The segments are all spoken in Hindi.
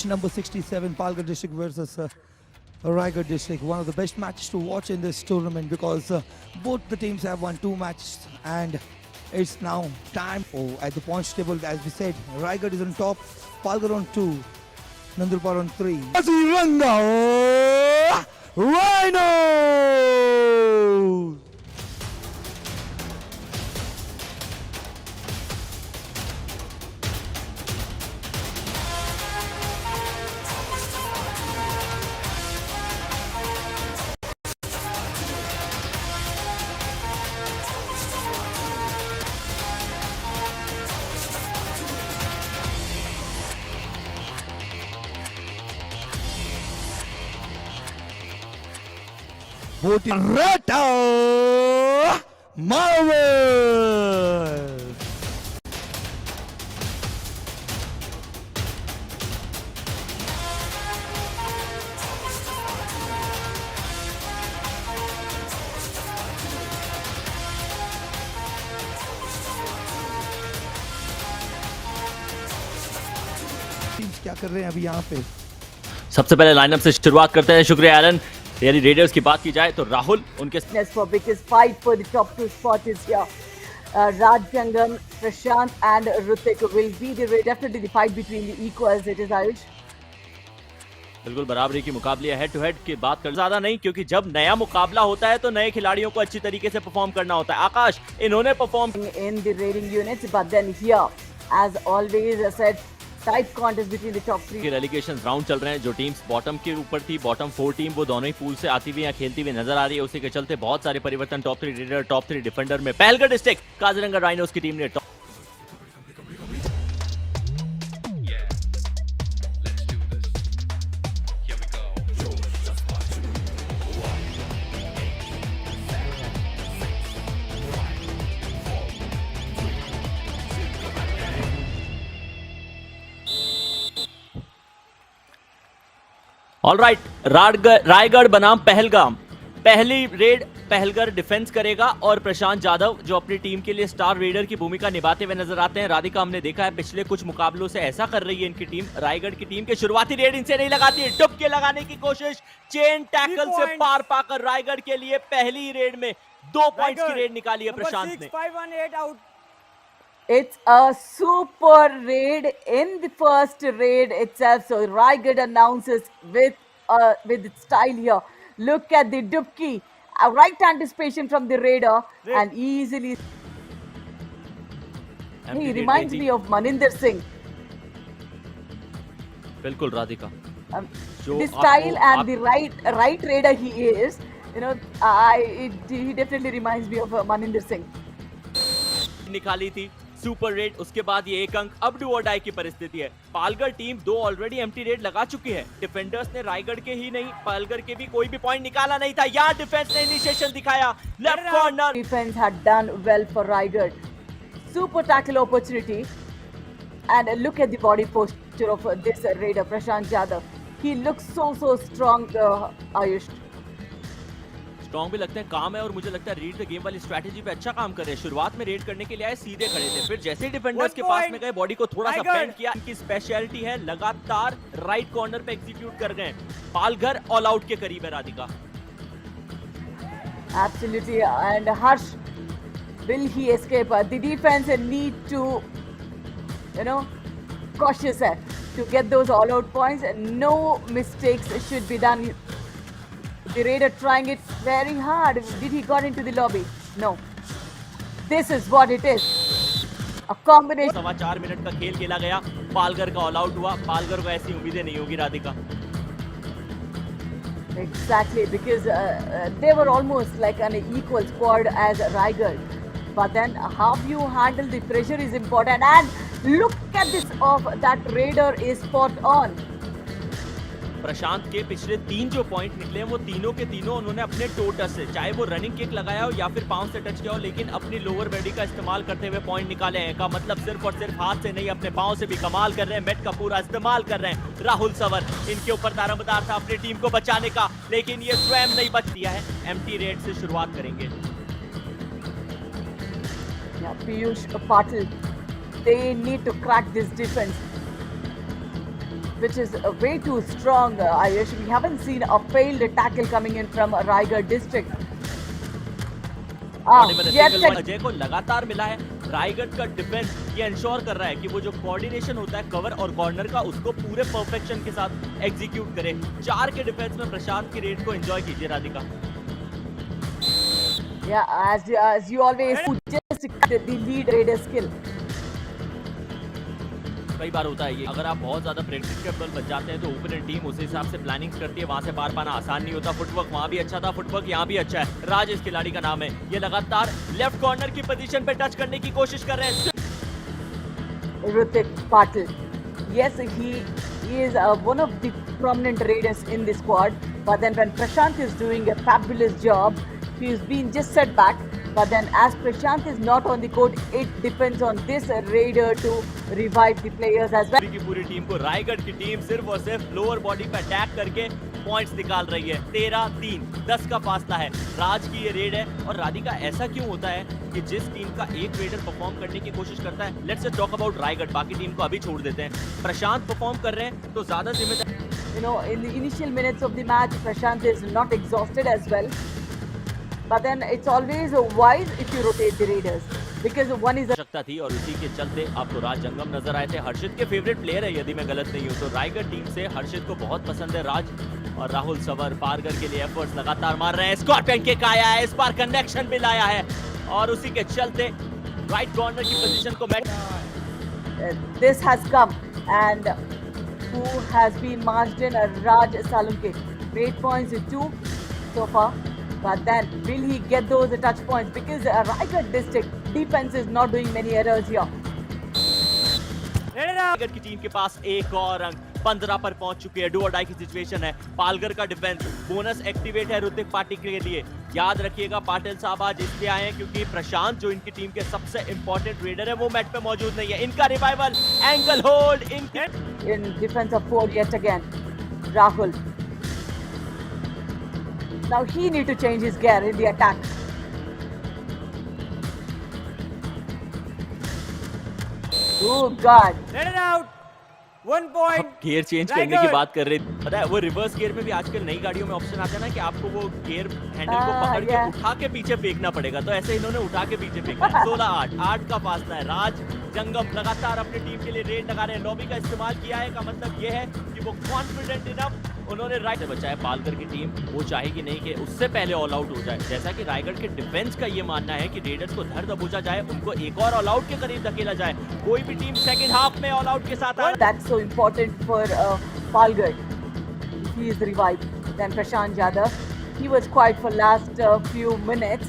match number 67, Palghar district versus Raigad district. One of the best matches to watch in this tournament because both the teams have won 2 matches and it's now time at the points table. As we said, Raigad is on top, Palghar on 2, Nandurbar on 3. Ranga Rhino! Rata Marvel! Teams क्या कर रहे हैं अभी यहाँ पे? सबसे पहले लाइनअप से शुरुआत करते हैं। शुक्रिया एलन। यानी रेडर्स की बात की जाए तो राहुल उनके for biggest fight for the top 2 spot is here. Raj Jangam, Prashant and Rutik will be definitely the fight between the equals. It is Ayush. बिल्कुल बराबरी की मुकाबले हेड टू हेड की बात कर ज्यादा नहीं, क्योंकि जब नया मुकाबला होता है तो नए खिलाड़ियों को अच्छी तरीके से परफॉर्म करना होता है। आकाश इन्होंने perform in the rating units, but then here, as always, I said tight contest between the top 3. के रेलीगेशन राउंड चल रहे हैं। जो टीम्स बॉटम के ऊपर थी, बॉटम 4 टीम, वो दोनों ही पूल से आती हुई या खेलती हुई नजर आ रही है। उसी के चलते बहुत सारे परिवर्तन टॉप 3 लीडर, टॉप 3 डिफेंडर में पहलगढ़ डिस्ट्रिक्ट काजीरंगा राइनोस की टीम ने ऑलराइट। रायगढ़ बनाम पहलगाम, पहली रेड पहलगढ़ डिफेंस करेगा और प्रशांत जाधव जो अपनी टीम के लिए स्टार रेडर की भूमिका निभाते हुए नजर आते हैं। राधिका हमने देखा है पिछले कुछ मुकाबलों से ऐसा कर रही है इनकी टीम। रायगढ़ की टीम के शुरुआती रेड इनसे नहीं लगाती है, डुब के लगाने की कोशिश, चेन टैकल से पार पाकर रायगढ़ के लिए पहली रेड में 2 पॉइंट्स की रेड निकाली है प्रशांत ने। It's a super raid in the first raid itself. So Raigad announces with style here. Look at the dubki, a right anticipation from the raider and easily. He reminds me of Maninder Singh. बिल्कुल Radhika. The style and the right raider he is. You know, he definitely reminds me of Maninder Singh. निकाली थी सुपर रेड, उसके बाद ये 1 अंक। अब डू और डाई की परिस्थिति है। Palgarh team 2 already empty red लगा चुकी है। डिफेंडर्स ने रायगढ़ के ही नहीं, पालगढ़ के भी कोई भी पॉइंट निकाला नहीं था। यहाँ डिफेंस ने इनिशिएशन दिखाया, left corner. Defense had done well for Raigad. Super tackle opportunity, and look at the body posture of this raider Prashant Jadhav. He looks so strong, Ayush. Strong भी लगते हैं, काम है, और मुझे लगता है रीड द गेम वाली स्ट्रैटेजी पे अच्छा काम कर रहे हैं। शुरुआत में रेड करने के लिए आए, सीधे खड़े थे, फिर जैसे ही डिफेंडर्स के पास में गए बॉडी को थोड़ा सा बेंड किया। इनकी स्पेशलिटी है लगातार राइट कॉर्नर पे एग्जीक्यूट कर गए। पालघर ऑल आउट के करीब है Radhika. Absolutely, and Harsh, will he escape? The defense need to, cautious to get those all out points. No mistakes should be done. The raider trying it very hard. Did he got into the lobby? No. This is what it is. A combination. 4.25 minute का खेल खेला गया, पालघर का ऑल आउट हुआ। पालघर को ऐसी उम्मीदें नहीं होगी Radhika. Exactly, because they were almost like an equal squad as Raigad. But then how you handle the pressure is important. And look at this off. That raider is spot on. प्रशांत के पिछले 3 जो पॉइंट निकले हैं वो तीनों के तीनों उन्होंने अपने टो टच से, चाहे वो रनिंग किक लगाया हो या फिर पांव से टच किया हो, लेकिन अपनी लोअर बॉडी का इस्तेमाल करते हुए पॉइंट निकाले हैं। का मतलब सिर्फ और सिर्फ हाथ से नहीं, अपने पांव से भी कमाल कर रहे हैं, मेट का पूरा इस्तेमाल कर रहे हैं। राहुल सवर, इनके ऊपर दारोमदार था अपनी टीम को बचाने का, लेकिन ये स्वयं नहीं बच दिया है। एम्प्टी रेड से शुरुआत करेंगे। Piyush Patil, they need to crack this defense. which is way too strong, Ayush. We haven't seen a failed tackle coming in from Raigad district. Yet Ajay को लगातार मिला है। रायगढ़ का डिफेंस ये इंश्योर कर रहा है कि वो जो कोऑर्डिनेशन होता है कवर और कॉर्नर का उसको पूरे परफेक्शन के साथ एग्जीक्यूट करे। 4 के डिफेंस में प्रशांत की रेड को एंजॉय कीजिए Radhika. Yeah, as you always just the lead raider skill. कई बार होता है ये, अगर आप बहुत ज्यादा प्रेडिक्टेबल बच जाते हैं तो ओपोनेंट टीम उस हिसाब से प्लानिंग करती है, वहां से पार पाना आसान नहीं होता। फुटवर्क वहां भी अच्छा था, फुटवर्क यहाँ भी अच्छा है। राज इस खिलाड़ी का नाम है, ये लगातार लेफ्ट कॉर्नर की पोजीशन पे टच करने की कोशिश कर रहे हैं। Rutik Patil. Yes, he is one of the prominent raiders in the squad. But then when Prashant is doing a fabulous job, he's been just set back. But then as Prashant is not on the court, it depends on this raider to revive the players as well. की पूरी टीम को रायगढ़ की टीम सिर्फ और सिर्फ लोअर बॉडी पे अटैक करके पॉइंट्स निकाल रही है। 13-3, 10 का फासला है। राज की ये रेड है। और राधिका, ऐसा क्यों होता है कि जिस टीम का एक रेडर परफॉर्म करने की कोशिश करता है, let's just talk about Raigarh, बाकी टीम को अभी छोड़ देते हैं, प्रशांत परफॉर्म कर रहे हैं तो ज्यादा जिम्मेदार। You know, in the initial minutes of the match, Prashant is not exhausted as well. But then it's always wise if you rotate the raiders because one is आवश्यकता थी और उसी के चलते आपको राज जंगम नजर आए थे। हर्षित के फेवरेट प्लेयर है यदि मैं गलत नहीं हूँ तो। रायगढ़ टीम से हर्षित को बहुत पसंद है राज। और राहुल सवर पारगर के लिए एफर्ट्स लगातार मार रहे हैं। स्कॉर्पियन किक आया है, इस बार कनेक्शन भी लाया है और उसी के चलते राइट कॉर्नर की पोजीशन को this has come and who has been marched in Raj Salunke. Great points 2 so far. But then will he get those touch points because Raigad district defense is not doing many errors here. Raigarh की टीम के पास एक और अंक, 15 पर पहुंच चुके हैं। डू और डाई की सिचुएशन है। पालगढ़ का डिफेंस बोनस एक्टिवेट है ऋतिक पाटिल के लिए। याद रखिएगा पाटिल साहब आज इसलिए आए हैं क्योंकि प्रशांत जो इनकी टीम के सबसे इंपॉर्टेंट रेडर है वो मैच पे मौजूद नहीं है। इनका revival, ankle hold in defense of 4 yet again. Rahul. Now he need to change his gear in the attack. Oh God. Let it out. 1 point. Gear change करने की बात कर रहे थे। पता है वो रिवर्स गियर में भी आजकल नई गाड़ियों में ऑप्शन आता है ना कि आपको वो गियर हैंडल को पकड़ के उठा के पीछे फेंकना पड़ेगा, तो ऐसे इन्होंने उठा के पीछे फेंका। 16-8, 8 का फासला है। राज जंगम लगातार अपनी टीम के लिए रेड लगा रहे हैं। लॉबी का इस्तेमाल किया है का मतलब ये है कि वो कॉन्फिडेंट इनफ उन्होंने राइट से बचाया। पालगढ़ की टीम वो चाहेगी नहीं कि उससे पहले ऑल आउट हो जाए, जैसा कि रायगढ़ के डिफेंस का ये मानना है कि रेडर्स को धर दबोचा जाए, उनको एक और ऑल आउट के करीब धकेला जाए। कोई भी टीम सेकंड हाफ में ऑल आउट के साथ आ That's so important for Palgad. He is revived. Then Prashant Yadav. He was quiet for last few minutes.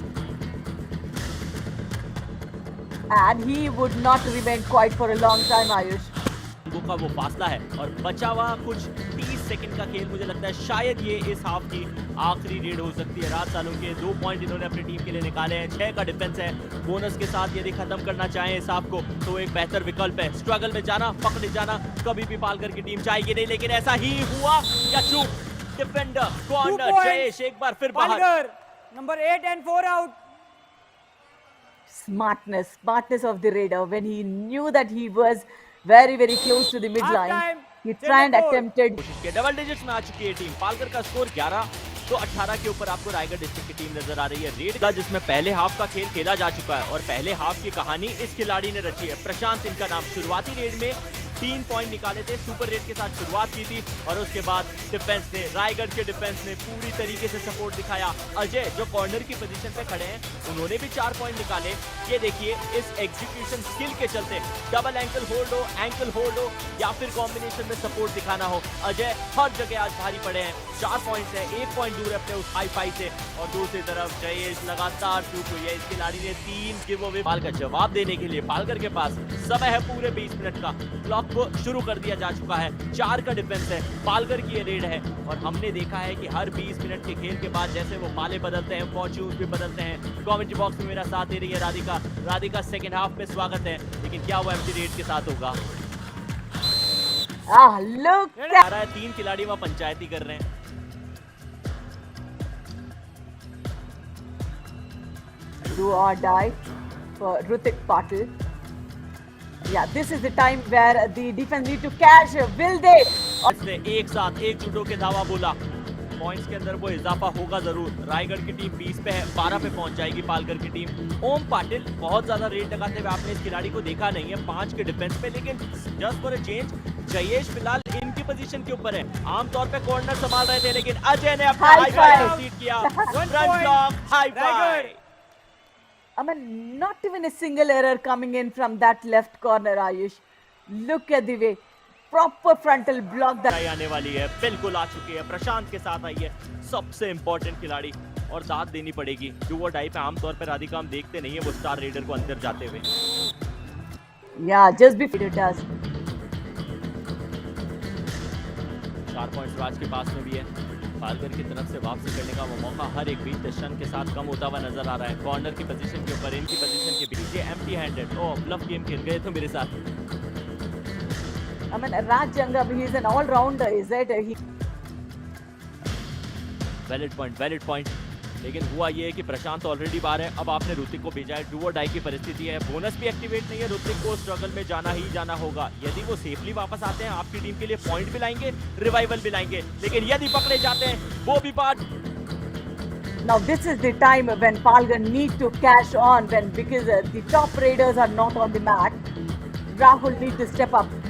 And he would not remain quiet for a long time, Ayush. का वो फासला है और बचा हुआ कुछ 30 सेकंड का खेल। मुझे लगता है शायद ये इस हाफ की आखिरी रेड हो सकती है। राज सालों के 2 पॉइंट इन्होंने अपनी टीम के लिए निकाले हैं। 6 का डिफेंस है। बोनस के साथ यदि खत्म करना चाहें इस हाफ को तो एक बेहतर विकल्प है। स्ट्रगल में जाना, पकड़े जाना कभी भी पालगढ़ की टीम चाहेगी नहीं, लेकिन ऐसा ही हुआ या चूक। डिफेंडर कॉर्नर जयेश एक बार फिर बाहर। Number 8 and 4 out. Smartness of the raider when he knew that he was very close to the midline. He tried and attempted. Double digits में आ चुकी है टीम। पालगढ़ का स्कोर 11 तो 18 के ऊपर आपको रायगढ़ डिस्ट्रिक्ट की टीम नजर आ रही है। रेड का जिसमें पहले हाफ का खेल खेला जा चुका है और पहले हाफ की कहानी इस खिलाड़ी ने रची है। प्रशांत इनका नाम। शुरुआती रेड में 3 पॉइंट निकाले थे, सुपर रेड के साथ शुरुआत की थी और उसके बाद डिफेंस ने, रायगढ़ के डिफेंस ने पूरी तरीके से सपोर्ट दिखाया। अजय जो कॉर्नर की पोजीशन पे खड़े हैं उन्होंने भी 4 पॉइंट निकाले। ये देखिए इस एग्जीक्यूशन स्किल के चलते डबल एंकल होल्ड हो या फिर कॉम्बिनेशन में सपोर्ट दिखाना हो, अजय हर जगह आज भारी पड़े हैं। 4 पॉइंट है, 1 पॉइंट दूर है अपने उस हाई फाई से। और दूसरी तरफ जयेश लगातार चूक हुई है। इस खिलाड़ी ने 3 गिव अवे का जवाब देने के लिए पालगढ़ के पास समय है पूरे 20 मिनट का। क्लॉक को शुरू कर दिया जा चुका है। 4 का डिफेंस है। पालगढ़ की ये रेड है और हमने देखा है कि हर 20 मिनट के खेल के बाद जैसे वो पाले बदलते हैं, फॉर्च्यून्स भी बदलते हैं। कमेंट्री बॉक्स में मेरा साथ दे रही है राधिका सेकंड हाफ में स्वागत है, लेकिन क्या वो एम्प्टी रेड के साथ होगा? Look आ रहा है 3 खिलाड़ी वहां पंचायती कर रहे हैं। Do or die for Rutik Patil. Yeah, this is the time where the defense need to cash. Will they? इसने एक साथ एकजुट होकर दावा बोला पॉइंट्स के अंदर वो इजाफा होगा जरूर। रायगढ़ की टीम 20 पे है, 12 पे पहुंच जाएगी पालघर की टीम। ओम पाटिल बहुत ज्यादा रेट लगाते हुए आपने इस खिलाड़ी को देखा नहीं है 5 के डिफेंस पे, लेकिन just for a change Jayesh फिलहाल इनकी पोजीशन के ऊपर है। आमतौर पे कॉर्नर संभाल रहे थे, लेकिन अजय ने अपना हाई फाइव कंप्लीट किया। Front block high five. I mean, not even a single error coming in from that left corner, Ayush. Look at the way. Proper frontal block that. आने वाली है, बिल्कुल आ चुकी है, प्रशांत के साथ आई है सबसे इंपॉर्टेंट खिलाड़ी और दाद देनी पड़ेगी। डू और डाई पे आमतौर पर राधिका हम देखते नहीं है वो स्टार रेडर को अंदर जाते हुए। Yeah, just before it does. 4 points राज के पास में भी है। पालघर की तरफ से वापसी करने का वो मौका हर एक बीच टेशन के साथ कम होता हुआ नजर आ रहा है। कॉर्नर की पोजीशन के ऊपर, इनकी पोजीशन के पीछे एम्प्टी हैंडेड। ओह, ब्लफ गेम खेल गए तो मेरे साथ। I mean, Raj Jangam, he is an all-rounder, is it? Valid point. लेकिन हुआ ये है कि प्रशांत ऑलरेडी बाहर है। अब आपने ऋतिक को भेजा है, डू और डाई की परिस्थिति है, बोनस भी एक्टिवेट नहीं है। ऋतिक को स्ट्रगल में जाना ही जाना होगा। यदि वो सेफली वापस आते हैं आपकी टीम के लिए पॉइंट भी लाएंगे, रिवाइवल भी लाएंगे, लेकिन यदि पकड़े जाते हैं वो भी बात। Now this is the time when Palgan need to cash on because the top raiders are not on the mat. Rahul need to step up.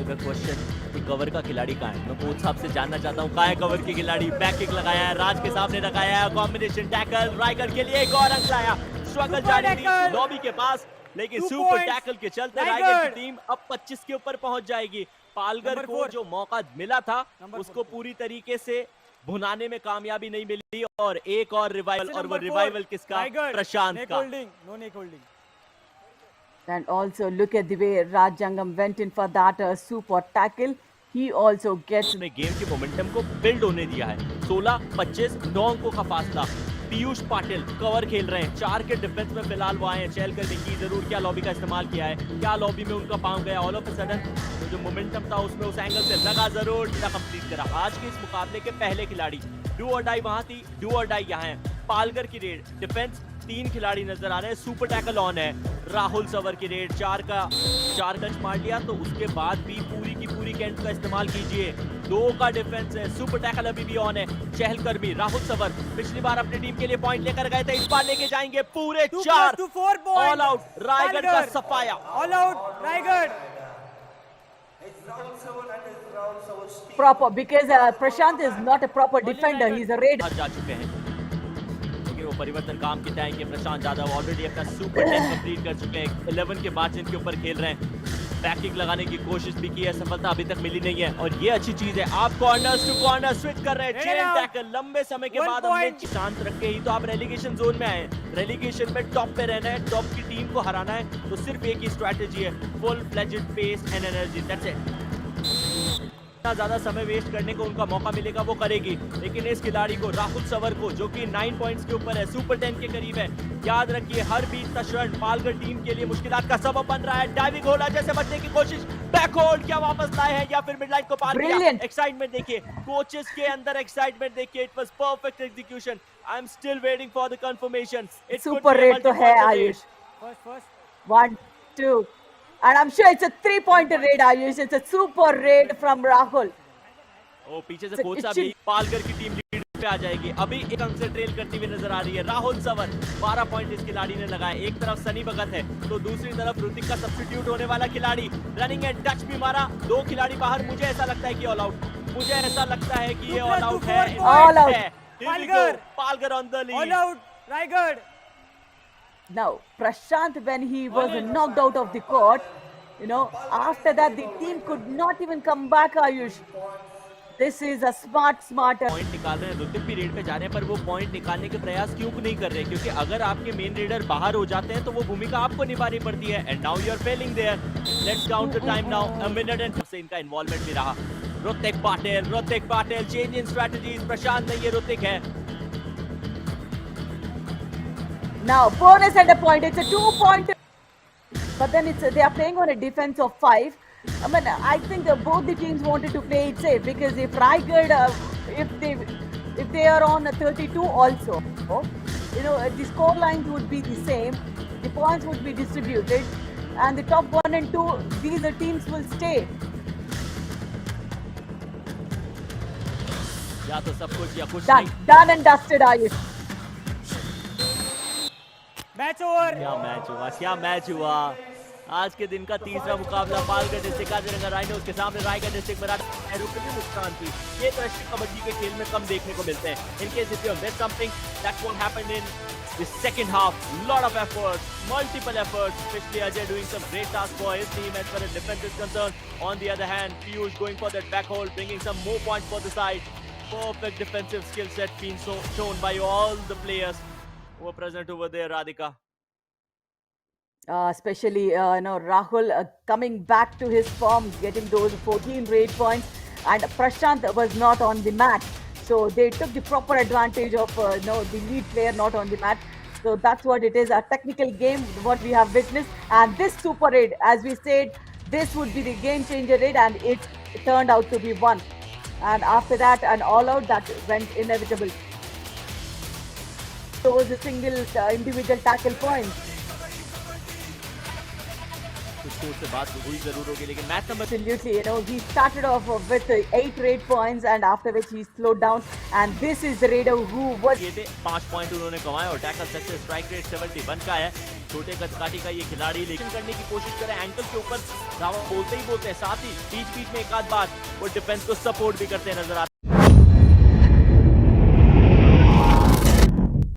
Question कि कवर का खिलाड़ी कहाँ है? मैं कोच साहब से जानना चाहता हूँ कहाँ है कवर की खिलाड़ी। बैक किक लगाया है, राज के सामने लगाया है, कॉम्बिनेशन टैकल, रायगढ़ के लिए एक और अंक लाया। स्ट्रगल जारी थी लॉबी के पास, लेकिन सुपर टैकल के चलते रायगढ़ की टीम अब 25 के ऊपर पहुंच जाएगी। पालघर को जो मौका मिला था उसको पूरी तरीके से भुनाने में कामयाबी नहीं मिली और एक और रिवाइवल, और वो रिवाइवल किसका? प्रशांत का। And also look at the way Raj Jangam went in for that super tackle. He also gets. उसने गेम के मोमेंटम को बिल्ड होने दिया है। 16-25 9 अंकों का फासला। पीयूष पाटिल कवर खेल रहे हैं, 4 के डिफेंस में फिलहाल वो आए हैं। चहल करने की जरूर क्या लॉबी का इस्तेमाल किया है, क्या लॉबी में उनका पाँव गया। ऑल ऑफ अ सडन तो जो मोमेंटम था उसमें उस एंगल से लगा जरूर, कंप्लीट करा। आज के इस मुकाबले के पहले खिलाड़ी डू और डाई वहां थी, डू और डाई यहाँ है। पालघर की रेड डिफेंस 3 खिलाड़ी नजर आ रहे हैं, सुपर टैकल ऑन है। राहुल सवर की रेड 4 टच मार लिया, तो उसके बाद भी पूरी की पूरी कैंट का इस्तेमाल कीजिए। 2 का डिफेंस है, सुपर टैकल अभी भी ऑन है। चहलकर्मी, राहुल सवर पिछली बार अपनी टीम के लिए पॉइंट लेकर गए थे, इस बार लेके जाएंगे पूरे 4। ऑल आउट रायगढ़ का सफाया। All out Raigarh. Proper because Prashant is not a proper defender. He's a raider. जा चुके हैं, लेकिन वो परिवर्तन काम किया है कि प्रशांत यादव ऑलरेडी अपना सुपर 10 कंप्लीट कर चुके हैं। 11 के बाद जिनके ऊपर खेल रहे हैं, बैक किक लगाने की कोशिश भी की है, सफलता अभी तक मिली नहीं है और ये अच्छी चीज है। आप कॉर्नर्स टू कॉर्नर स्विच कर रहे हैं, चेन टैकल लंबे समय के बाद हमने शांत रख के ही तो आप रेलीगेशन जोन में आए। रेलीगेशन में टॉप पे रहना है, टॉप की टीम को हराना है, तो सिर्फ एक ही स्ट्रैटेजी है, full fledged pace and energy, that's it. जितना ज्यादा समय वेस्ट करने को उनका मौका मिलेगा वो करेगी, लेकिन इस खिलाड़ी को, राहुल सवर को, जो कि 9 पॉइंट्स के ऊपर है, सुपर 10 के करीब है, याद रखिए हर बीच का शर्ट पालघर टीम के लिए मुश्किलात का सबब बन रहा है। डाइविंग होला जैसे बचने की कोशिश, बैक होल्ड क्या वापस लाए हैं या फिर मिड लाइन को पार किया। एक्साइटमेंट देखिए, कोचेस के अंदर एक्साइटमेंट देखिए, it was perfect execution. I am still waiting for the confirmation. Super red तो है Ayush. First. 1, 2. And I'm sure it's a 3-pointer raid, Ayush. It's a super raid from Rahul. ओ पीछे से कोच साहब भी, पालघर की टीम लीड पे आ जाएगी। अभी एक अंक से ट्रेल करती हुई नजर आ रही है। राहुल सवर 12 पॉइंट इस खिलाड़ी ने लगाए। एक तरफ सनी भगत है तो दूसरी तरफ ऋतिक का सब्स्टिट्यूट होने वाला खिलाड़ी। रनिंग एंड टच भी मारा, 2 खिलाड़ी बाहर। मुझे ऐसा लगता है कि ऑल आउट, मुझे ऐसा लगता है कि ये ऑल आउट है। All out. Palghar on the lead. All out Raigarh. Now, Prashant, when he was knocked out of the court, after that the team could not even come back, Ayush. This is a smart. Point निकाल रहे हैं, ऋतिक भी रेड पे जा रहे हैं, पर वो पॉइंट निकालने के प्रयास क्यों नहीं कर रहे? क्योंकि अगर आपके मेन रेडर बाहर हो जाते हैं तो वो भूमिका आपको निभानी पड़ती है। And now you are failing there. Let's count the time now, a minute and से इनका इन्वॉल्वमेंट भी रहा। Hrithik Patil change in strategies. Prashant नहीं, ये ऋतिक है। Now, bonus and a point. It's a 2-pointer. But then they are playing on a defense of 5. I mean, I think both the teams wanted to play it safe because if Raigad, if they are on a 32 also, the score lines would be the same, the points would be distributed, and the top 1 and 2, these teams will stay. या तो सब कुछ या कुछ Done. नहीं। Done and dusted, Ayush. Match over. क्या मैच हुआ आज के दिन का तीसरा मुकाबला पालघर डिस्ट्रिक्ट काजीरंगा राइनोज के सामने रायगढ़ डिस्ट्रिक्ट मराठा रुकने नुकसान थी। ये दृश्य कबड्डी के खेल में कम देखने को मिलते हैं। In case if you missed something, that's what happened in the second half. Lot of efforts, multiple efforts, especially Ajay doing some great tasks for his team as far as defense is concerned. On the other hand, Piyush going for that back hold, bringing some more points for the side. Perfect defensive skill set being shown by all the players who were present over there, Radhika. Especially Rahul coming back to his form, getting those 14 raid points, and Prashant was not on the mat, so they took the proper advantage of the lead player not on the mat. So that's what it is, a technical game what we have witnessed, and this super raid, as we said, this would be the game changer raid, and it turned out to be one. And after that, an all out that went inevitable. So was a single individual tackle points. कुछ तो उससे बात हुई जरूर होगी लेकिन match number Absolutely, he started off with 8 raid points, and after which he slowed down, and this is the raider who was किए थे 5 पॉइंट उन्होंने कमाए और टैकल सक्सेस स्ट्राइक रेट 71 का है। छोटे कदकाठी का ये खिलाड़ी लेकिन करने की कोशिश करे एंकल के ऊपर धावा बोलते ही बोलते हैं, साथ ही बीच बीच में एक आध बार वो डिफेंस को सपोर्ट भी करते नजर आते हैं।